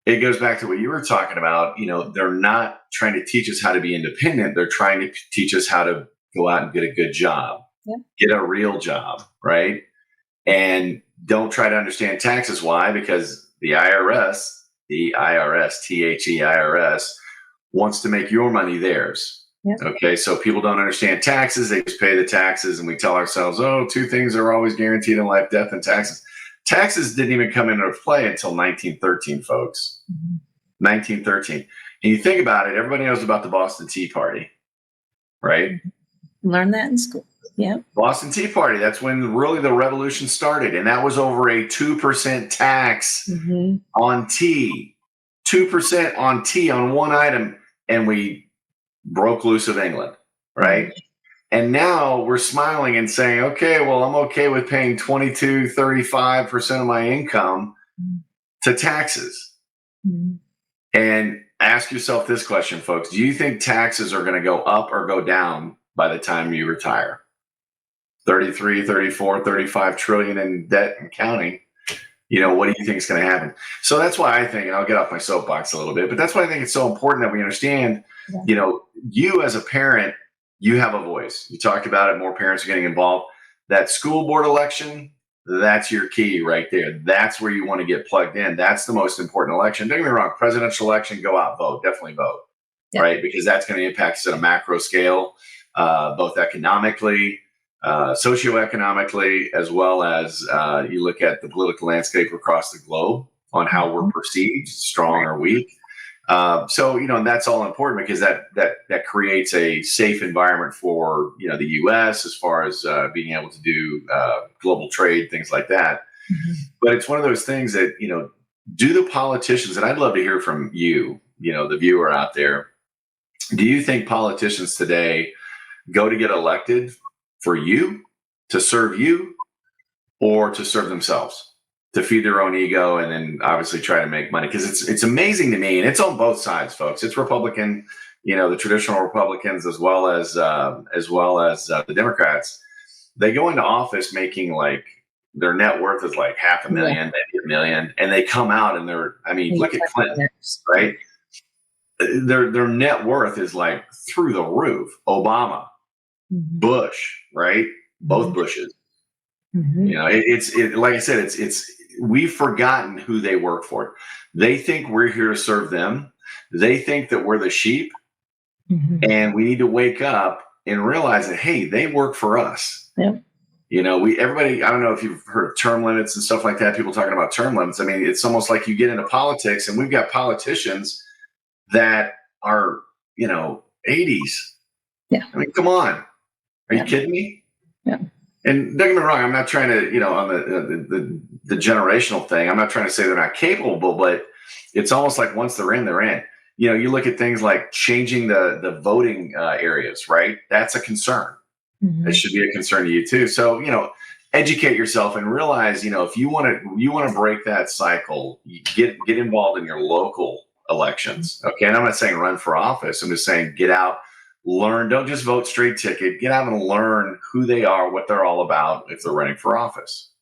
it goes back to what you were talking about. They're not trying to teach us how to be independent. They're trying to teach us how to go out and get a good job, Yeah. get a real job, right? And don't try to understand taxes. Why? Because the IRS, THE IRS, wants to make your money theirs. Yeah. Okay, so people don't understand taxes. They just pay the taxes, and we tell ourselves, oh, two things are always guaranteed in life: death and taxes. Taxes didn't even come into play until 1913, folks. 1913. And you think about it, everybody knows about the Boston Tea Party, right? Learn that in school. Yeah. Boston Tea Party. That's when really the revolution started. And that was over a 2% tax on tea. 2% on tea on one item. And we broke loose of England, right? And now we're smiling and saying, okay, well, I'm okay with paying 22, 35% of my income to taxes. And ask yourself this question, folks. Do you think taxes are going to go up or go down by the time you retire? 33, 34, 35 trillion in debt and counting. What do you think is going to happen? So that's why I think, and I'll get off my soapbox a little bit, but that's why I think it's so important that we understand, you as a parent, you have a voice. You talked about it. More parents are getting involved. That school board election, that's your key right there. That's where you want to get plugged in. That's the most important election. Don't get me wrong. Presidential election, go out, vote. Definitely vote, right? Because that's going to impact us at a macro scale, both economically, socioeconomically, as well as you look at the political landscape across the globe on how we're perceived, strong or weak. So that's all important because that creates a safe environment for the U.S. as far as being able to do global trade, things like that. But it's one of those things that do the politicians, and I'd love to hear from you, the viewer out there. Do you think politicians today go to get elected for you, to serve you, or to serve themselves, to feed their own ego, and then obviously try to make money? Because it's amazing to me, and it's on both sides, folks. It's Republican, the traditional Republicans, as well as the Democrats. They go into office making like their net worth is like $500,000, maybe $1 million, and they come out and look at Clinton, right? Their net worth is like through the roof. Obama, Bush, right? Both Bushes. It's like I said, it's we've forgotten who they work for. They think we're here to serve them. They think that we're the sheep, and we need to wake up and realize that, hey, they work for us. Everybody, I don't know if you've heard of term limits and stuff like that. People talking about term limits. It's almost like you get into politics, and we've got politicians that are 80s. Come on. Are you kidding me? Yeah. And don't get me wrong, I'm not trying to, on the generational thing, I'm not trying to say they're not capable, but it's almost like once they're in, they're in. You look at things like changing the voting areas, right? That's a concern. It should be a concern to you too. So, educate yourself and realize, if you want to break that cycle, you get involved in your local elections. Okay. And I'm not saying run for office. I'm just saying get out. Learn, don't just vote straight ticket. Get out and learn who they are, what they're all about if they're running for office.